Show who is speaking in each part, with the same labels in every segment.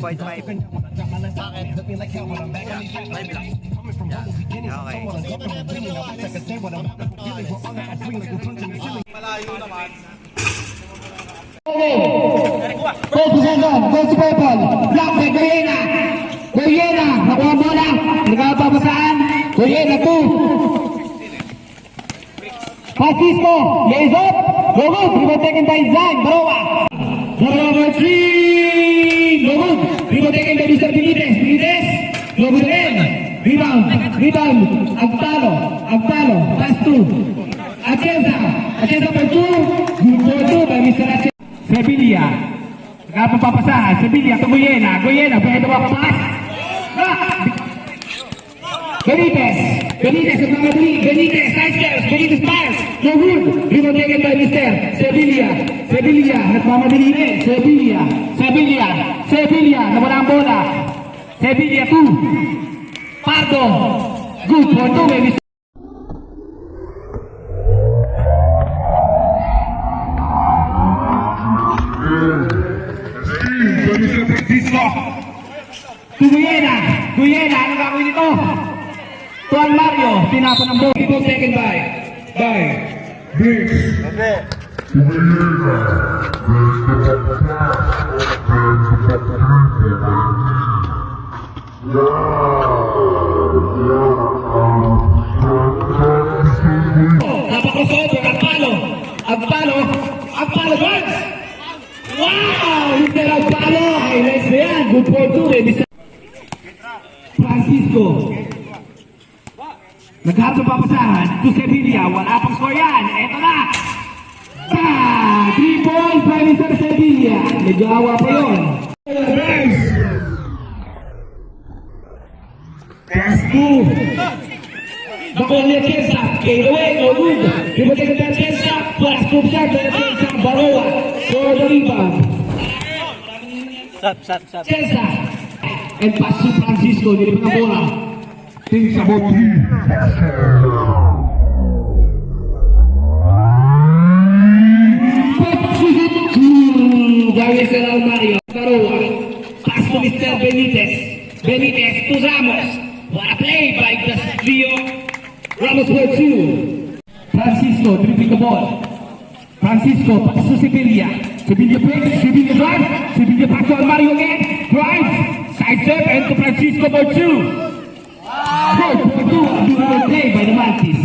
Speaker 1: 2.5.
Speaker 2: Bakit? 5 lang.
Speaker 1: Okay.
Speaker 2: Malayo naman.
Speaker 3: Go to purple. Block by Goyena. Goyena. Nakuha ang bola. Nagkapapasaan. Goyena 2. Francisco. Lays up. Go good. Rebound taken by Zan. Baroa. Baroa 3. Go good. Rebound taken by Mr. Benitez. Benitez. Go good again. Rebound. Rebound. Agtalo. Agtalo. Pass 2. Atienza. Atienza by 2. Good for 2 by Mr. Atienza. Sevilla. Nagpapasahan. Sevilla to Goyena. Goyena. Pwede ba papas? Benitez. Benitez. Benitez. Nice steps. Benitez pass. No good. Rebound taken by Mr. Sevilla. Sevilla. Nagmamadali rin. Sevilla. Sevilla. Sevilla. Nawala ang bola. Sevilla 2. Pardo. Good for 2 by Mr. Guyena, Guyena, ano gagawin ito? Tuan Mario, tinapan ng bola. People taken by Briggs. Napakosover, Agpalo, Agpalo, Agpalo, guards! Wow! Mr. Agpalo, highlights na yan. Good for 2, Francisco. Nagharap ng papasahan to Sevilla. Wala pang score yan. Eto na. 3 points by Mr. Sevilla. Nag-aawa pa yun. Pass 2. Bakon ni Atienza. Fade away. No good. Rebound by Atienza. Pass 2 shot by Atienza. Baroa. For the rebound.
Speaker 1: Shot.
Speaker 3: Atienza. And pass to Francisco. Nilipin ang bola. Things about you. Gawin sa Mario. Baroa. Pass to Mr. Benitez. Benitez to Ramos. What a play by the trio. Ramos for 2. Francisco dribbling the ball. Francisco pass to Sevilla. Sevilla breaks. Sevilla drives. Sevilla pass to Mario again. Drives. Side step and to Francisco for 2. Good for 2. A beautiful play by the Mantis.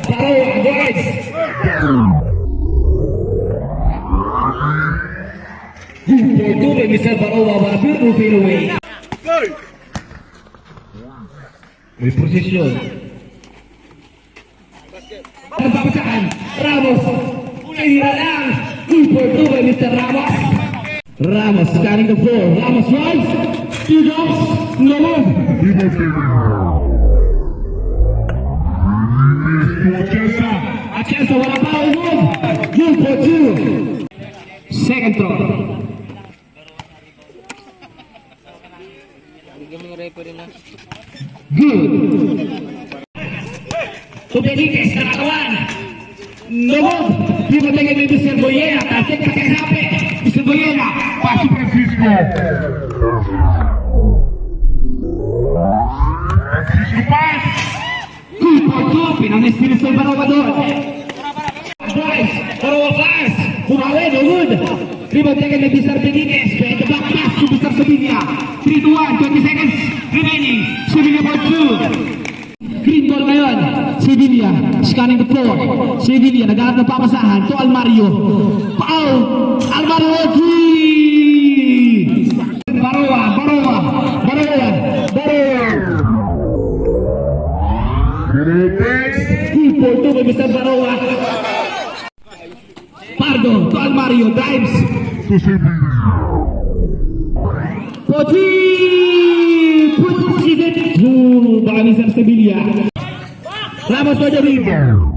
Speaker 3: Baroa avoids. Good for 2 by Mr. Baroa. What a beautiful fade away. May posisyon. Nagpapasahan. Ramos. Tira lang. Good for 2 by Mr. Ramos. Ramos scanning the floor. Ramos runs. 2 drops. No move. Atienza wala pa ang move. Good for 2. Second throw. Good. So Benitez nakakawan. No move. Rebound taken by Mr. Goyena. Tasik kakasabi. Mr. Goyena. Pass to Francisco. Francisco pass. Good for 2. Pinang-spirit sa Baroa doon. Drives. Baroa pass. Bumawi. No good. Rebound taken by Mr. Benitez. Pwede the back pass to Mr. Sevilla. 3-2-1. 20 seconds remaining. Sevilla for 2. Green ball ngayon. Sevilla scanning the floor. Sevilla naghahanap ng papasahan to Almario. Foul! Almario 3! Baroa. Good for 2 by Mr. Baroa. Pardo to Almario. Drives. To Sevilla. Poti! Pushes it to baka Mr. Sevilla. Ramos for the rebound.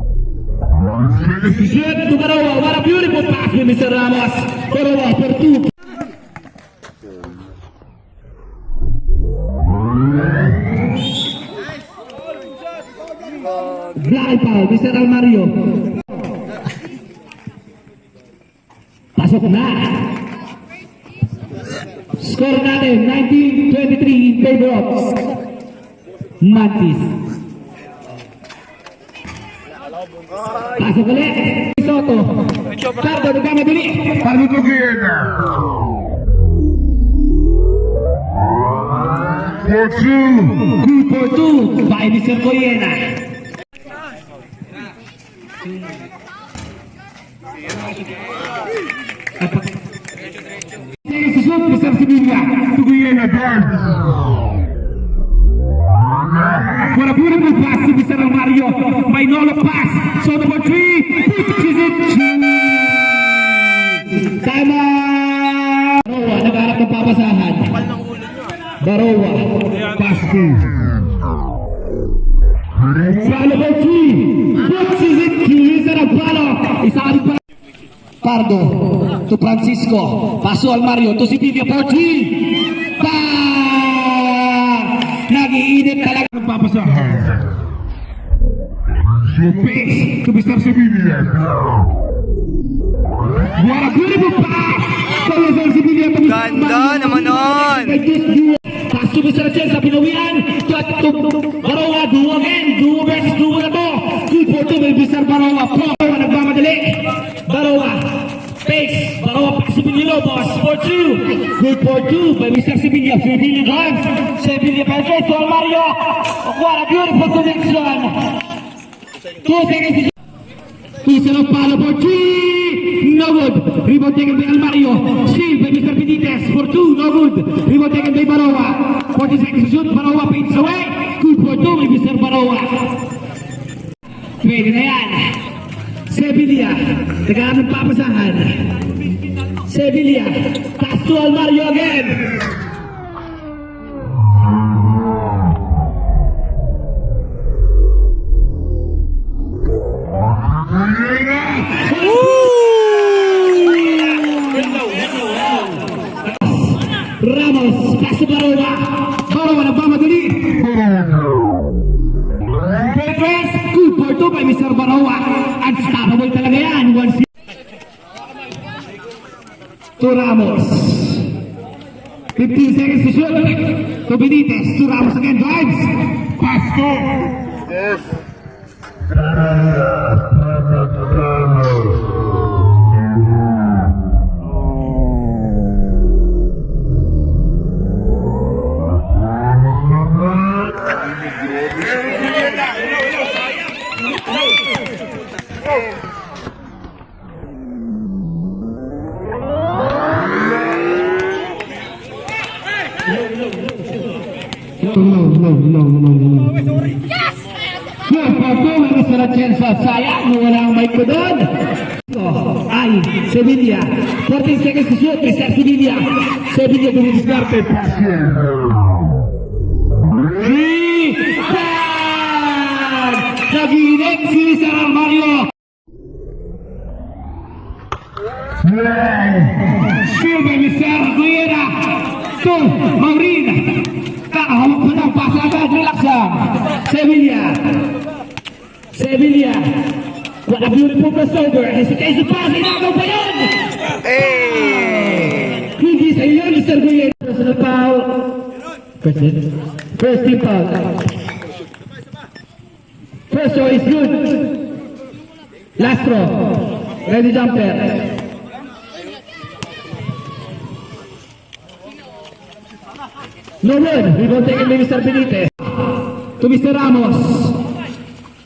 Speaker 3: Shoot to Baroa. What a beautiful pass by Mr. Ramos. Baroa for 2. Fly foul, Mr. Almario. Pasok na. Score natin, 19-23 in favor of Mantis. Pasok ulit. Soto. Cardo, nagkamadali.
Speaker 4: Pagitukin.
Speaker 3: 2-4-2. By Mr. Coyena. Susut, Mr. Sevilla.
Speaker 4: Tuguyen again.
Speaker 3: What a beautiful pass to Mr. Mario. By Nolo pass. So number 3. Pitches it. Tama! Barowa, nagharap ng papasahan. Barowa. Pass to. Sa number 3. Pitches it to Mr. Abalo. Isang pa. Pardo to Francisco. Paso al Mario to si Vivian Portil. Nag-iinit talaga ng papasahan.
Speaker 4: Pace to Mr. Sevilla.
Speaker 3: What a beautiful pass! Mr. Sevilla.
Speaker 1: Ganda naman nun!
Speaker 3: Pass to Mr. Chelsa, pinawian. Barowa, duo again. Duo versus duo na to. Good for two, Mr. Barowa. Barowa, nagmamadali. Barowa. Pace. Barowa, pass to Villalobos. 4-2. Good for two by Mr. Sevilla. Sevilla drives. Sevilla penetrates to Almario. What a beautiful connection. 2 seconds. Isa ng palo for 3. No good. Rebound taken by Almario. Steal by Mr. Benitez for 2. No good. Rebound taken by Barowa. 40 seconds to shoot. Barowa paints away. Good for 2 by Mr. Barowa. Pwede na yan. Sevilla. Nagkaroon ng papasahan. Sevilla. Pass to Almario again. Ramos, pass to Barowa. Barowa nagmamadali. Pedres, good for 2 by Mr. Barowa. Unstoppable talaga yan. To Ramos. 15 seconds to shoot. To Benitez. To Ramos again. Drives.
Speaker 4: Pass to.
Speaker 3: No. Good for 2 by Mr. Chelsa. Sayang, wala ang mic ko doon. Ay, Sevilla. 14 seconds to shoot. Mr. Sevilla. Sevilla dumidiskarte. Nag-iinit si Mr. Mario. Steal by Mr. Guerra. To Maurin. Kakahawak mo ng pass agad. Relax lang. Sevilla. What a beautiful crossover. Hesitation pass. Inagaw pa yun.
Speaker 1: Hey!
Speaker 3: Hindi sa iyo, Mr. Guerra. Personal foul. First team foul. First throw is good. Last throw. Ready jumper. No good. Rebound taken by Mr. Benitez. To Mr. Ramos.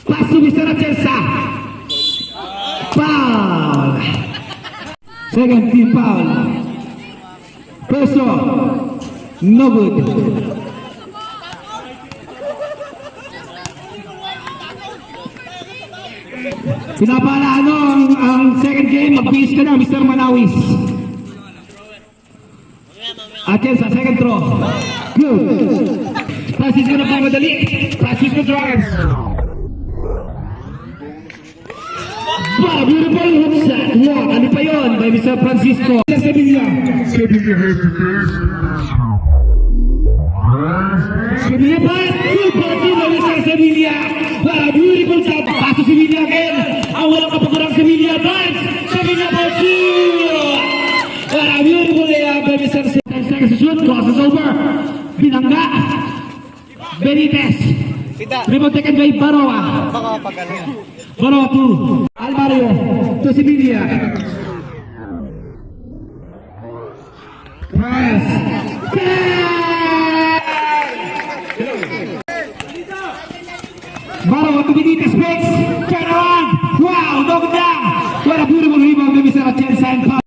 Speaker 3: Pass to Mr. Chelsa. Foul. Second team foul. First throw. No good. Pinapalaan ang second game. Mag-base ka na, Mr. Manawis. Chelsa, second throw. Good. Francisco na pamadali. Francisco drives. Wow, beautiful hook shot. Wow, ano pa yun by Mr. Francisco. Sevilla.
Speaker 4: Sevilla hesitation.
Speaker 3: Sevilla pass. Good for 2 by Mr. Sevilla. Wow, beautiful shot. Pass to Sevilla again. Ang walang kapagurang Sevilla drives. Sevilla for 2. Wow, beautiful layup by Mr. Sevilla. seconds to shoot. Crosses over. Binangga. Benitez. Rebound taken by Baroa. Baroa to Almario. To Sibilia. Press. Baroa to Benitez. Fix. Turn around. Wow, knocked down. What a beautiful rebound by Mr. Atienza and Paul.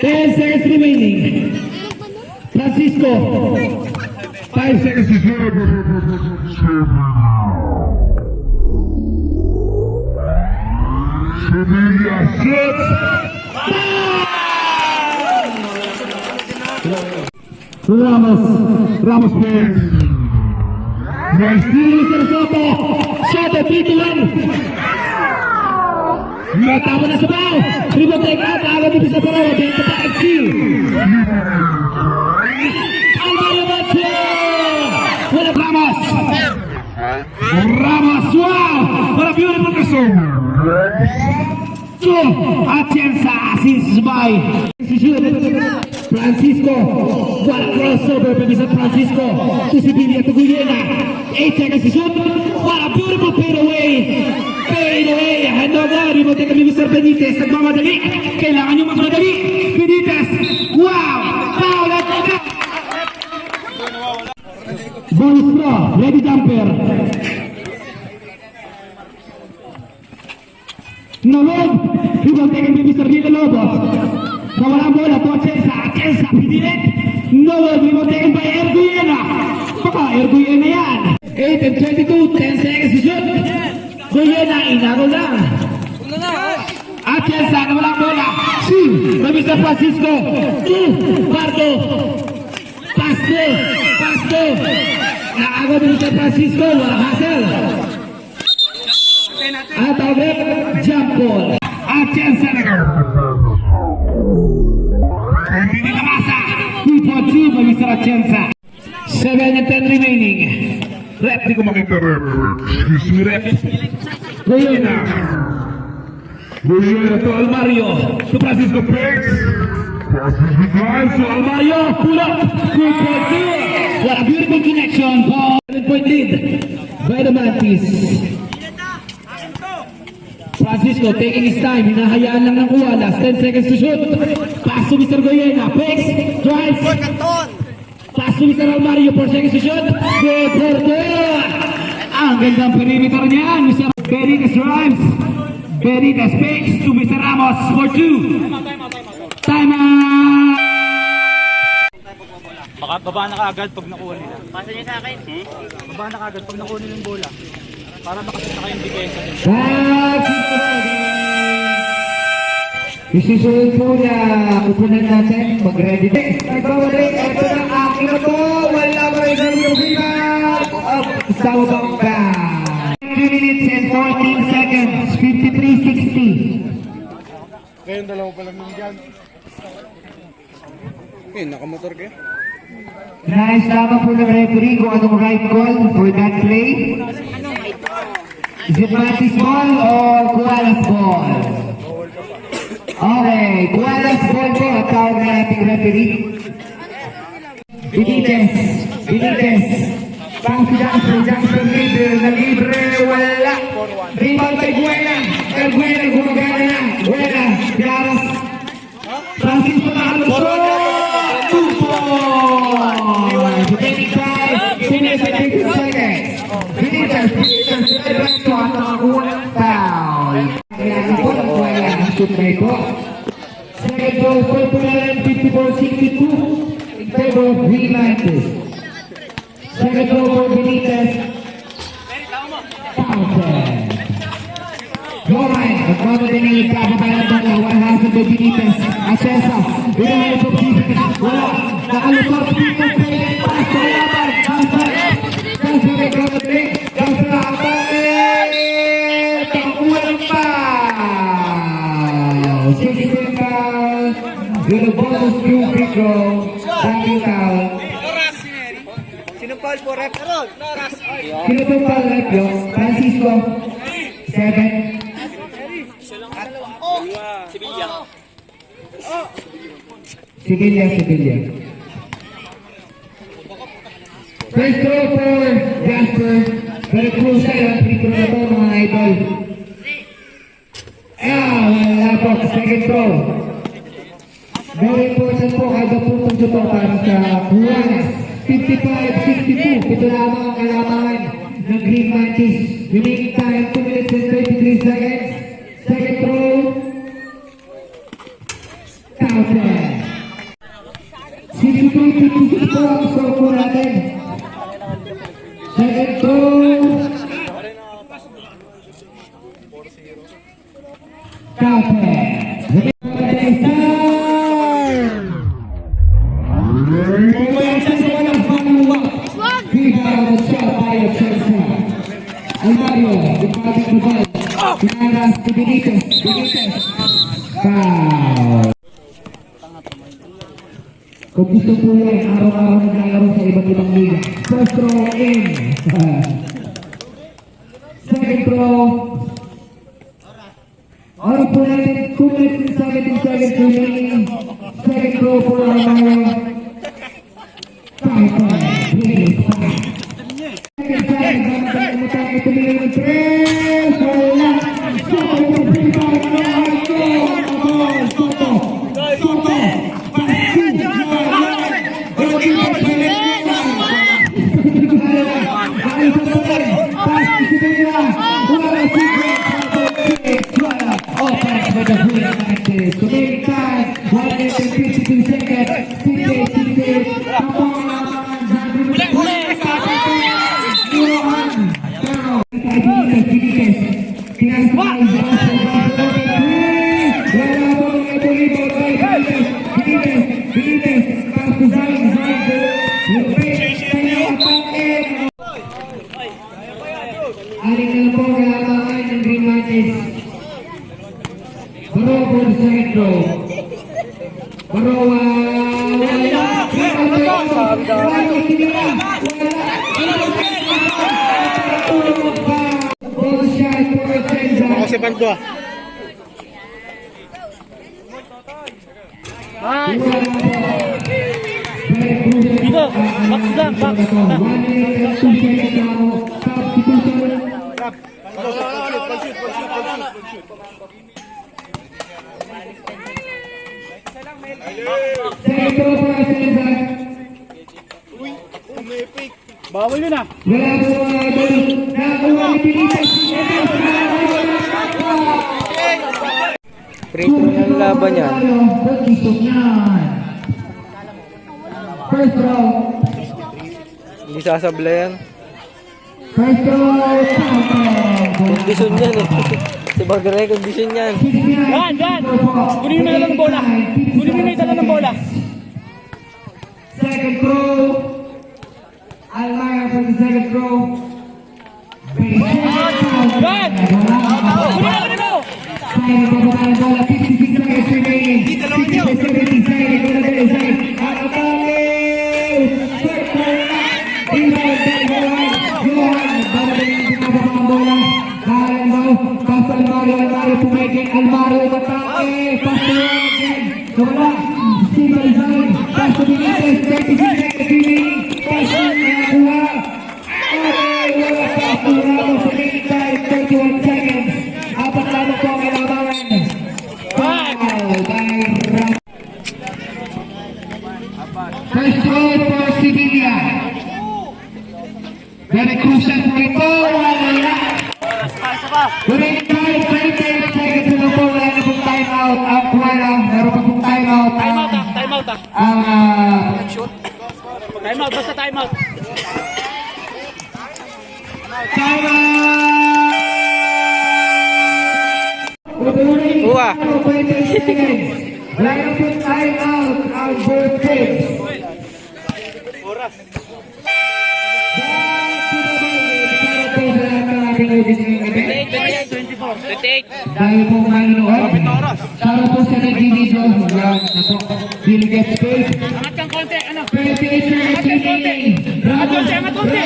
Speaker 3: 10 seconds remaining. Francisco. 5 seconds to shoot.
Speaker 4: Sevilla shoots.
Speaker 3: Ramos plays.
Speaker 4: Nice.
Speaker 3: Mr. Soto. Soto, 3-1. Natama na sa bao. Rebound take out. Agad dito sa Baroa. Benta pa at seal. Alvaro Mateo. Wala Ramos. Ramos. Wow. What a beautiful castle. So, Atienza assists by Francisco. What a crossover by Mr. Francisco. To Sibilia, to Guyena. 8 seconds to shoot. What a beautiful fade away. Fade away. Handover. Rebound take kami Mr. Benitez. Nagmamadali. Kailangan nyo magmadali. Benitez. Wow. Foul at out. Bonus pro. Ready jumper. Nawag. Rebound take kami Mr. Villalobos. Nawalang bola to Atienza. Atienza. Pidilit. Nawag. Rebound taken by Erguyena. Baka Erguyena yan. 8 and 22. 10 seconds to shoot. Guyena. Inago lang. Atienza. Nawalang bola. By Mr. Francisco. Pardo. Pasto. Pasto. Naago ni Mr. Francisco. Walang hassle. At agad. Jump ball. Atienza. Hindi namasa. 2-2 by Mr. Atienza. 7 and 10 remaining. Rep.
Speaker 4: Hindi ko makita rep. Excuse me, rep.
Speaker 3: Guyena. Guyena to Almario. To Francisco Pix.
Speaker 4: Francisco drives.
Speaker 3: To Almario. Pull up. 2-2. What a beautiful connection. 7-point lead by the Mantis. Francisco taking his time. Hinahayaan lang ng kuha. Last 10 seconds to shoot. Pass to Mr. Guyena. Pix. Drives. Pass to Mr. Almario. 4 seconds to shoot. Good for good. Ang gandang perimeter niyan. Mr. Benitez drives. Benitez Pix to Mr. Ramos for 2. Time out.
Speaker 2: Baka baba na kaagad pag nakuha nila. Pasa niyo sa akin. Baba na kaagad pag nakuha nila yung bola. Para makasita kayong depensa din.
Speaker 3: Isusunod po na kupunan natin. Mag-ready. Nagbawalik. Ito na aking na po. Wala pa rin ang lumipat. Sa bangka. 3 minutes and 14 seconds. 53-60.
Speaker 1: Ngayon dalawa pa lang nandiyan. Nakamotor kayo?
Speaker 3: Nice lamang po ng referee kung anong right call for that play. Is it Mantis ball or Kualas ball? Okay, Kualas ball po at tawag na ating referee. Benitez. Bounce Jackson libre, wala. Rebound kay Guena. Guena gumagana na. Guena, Piaras. Francisco Nahaluso. 2 points. Remaining time, 56 seconds. Benitez, diretso at nakakuha ng foul. Kailangan po ng Guena ang shoot na ito. Second goal, score po na rin 54-62 in favor of Green Mantis. Second goal for Benitez. Fountain. Goran, nagmamadali na yung kababayan ng bola. One half of the Benitez. Atienza. Binahay po defense. Wala. Nakalusot. People play. Pass to Laban. Pass to nagmamadali. Pass to Laban. Takuha ng foul. 16 foul. With a bonus 2 free throw. Second foul.
Speaker 1: Sino foul po, ref?
Speaker 3: Sino po foul rep yun? Francisco. 7. Sevilla. First throw for Jasper. Very crucial ang free throw na to mga idol. Wala po. Second throw. Very important po kada puntos ito para sa Juanes. 55-62. Ito lamang ang kalamangan ng Green Mantis. Remaining time 2 minutes and 33 seconds. Second throw. Counter. 63-56 po ang score po natin. Second throw. Counter. Almario, deposit the ball. Pinaras to Benitez. Foul. Kung gusto po yan, araw-araw naglalaro sa iba't ibang liga. First throw in. Second throw. Oras po natin, 2 minutes and 17 seconds remaining. Second throw for Almario. Foul. Second time, namatang ito nila ng tres. Wala. Soto, yung free ball. Soto. Aling na po kalamangan ng Green Mantis. Baro po sa second row. Baro,
Speaker 1: Ako si Panto ah.
Speaker 2: Dito, box lang, box. Bawal yun ah.
Speaker 1: Free throw ng laban yan.
Speaker 3: First row.
Speaker 1: Hindi sasabla yan.
Speaker 3: First row.
Speaker 1: Kondisyon yan eh. Si Bagre, kondisyon yan.
Speaker 2: Yan. Kunin mo na lang ng bola. Kunin mo na dala ng bola.
Speaker 3: Second row. Almario for the second row.
Speaker 2: Yan! Kunin mo!
Speaker 3: Sayang ang bola. 56 seconds remaining. 70 seconds. Almario pumeke, Almario batake, pastuan again. Wala, Steve Alzheimer, pasto Benitez, 36 seconds remaining. Pasto nakuha. Wala pasto Ramos sa remaining time, 31 seconds. Apat lamang po ang kailangan. Foul by Ramos. First throw for Sevilla. Very crucial po ito. Wala. Remaining time, 28 seconds na po. Wala na pong time out. Meron pa pong time out.
Speaker 2: Time out ah.
Speaker 3: Time out.
Speaker 2: Basta time out.
Speaker 3: Time out!
Speaker 1: Uwa.
Speaker 3: 28 seconds. Wala na pong time out. Ang both teams. Dahil po manonood, para po sa nag-video, yan na po, Bill gets paid.
Speaker 2: Angat kang konti, ano?
Speaker 3: 28 seconds remaining. Ramos!
Speaker 2: Angat konti!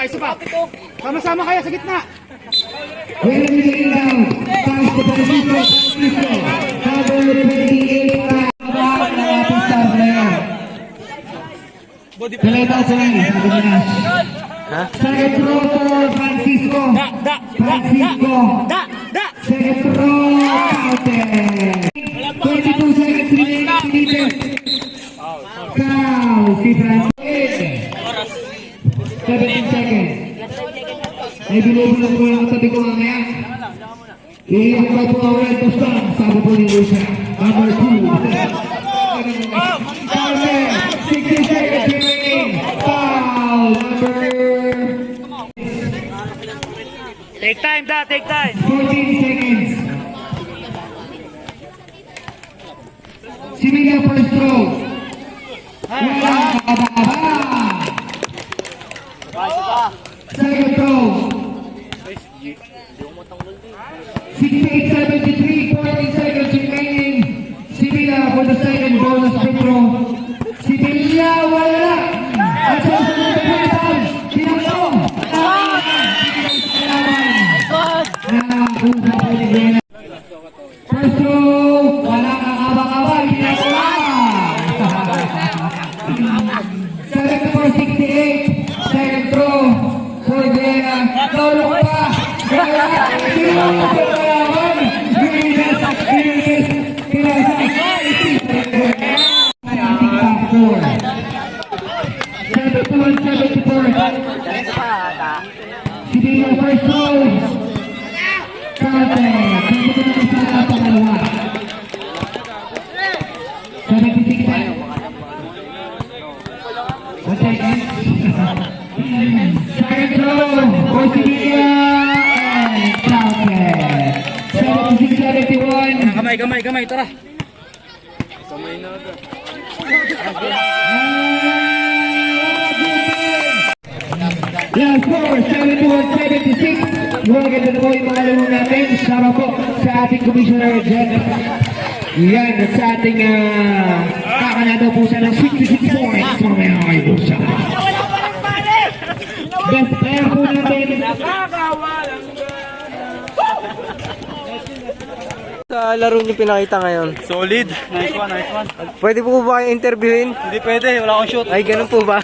Speaker 1: Isa pa.
Speaker 2: Sama-sama kayo sa gitna.
Speaker 3: Well, middle down. Pass to Francisco. Number 28. Abang ng ating star player. Kaleta sa rin. Sabi ni Nash.
Speaker 1: Ha?
Speaker 3: Second throw for Francisco. Francisco. Second throw. Counted. 22 seconds remaining. Foul. Si Francisco. 17 seconds. Ay binubulan ko lang sabi ko mamaya. Iiyak ba po ang red post lang? Sabi po ni Lucia. Number 2. Foul. 60 seconds remaining. Foul. Number
Speaker 2: Take time, da, take time.
Speaker 3: 14 seconds. Similia first throw. Wala. Second throw. 68-73, 14 seconds remaining. Similia for the second bonus free throw. Similia wala. At sa sunod na pinatay, sinakong. First throw, wala kang abang-abang, pinakula. 74-68, second throw, for Vera, naulog pa. Sibila first throw. Counted. 76 seconds. Okay. Second throw for Sibila and counted. 76-71.
Speaker 2: Kamay, tara.
Speaker 3: Last score, 71-76. Maganda na po yung mga laro natin. Sama po sa ating Commissioner General. Yan, at sa ating kakanado po sa ng 66 points. Mamaya kayo po siya. Best player po natin.
Speaker 1: Sa laro niyo pinakita ngayon.
Speaker 2: Solid. Nice one.
Speaker 1: Pwede po ba kayo interviewin?
Speaker 2: Hindi pwede, wala akong shoot.
Speaker 1: Ay, ganun po ba?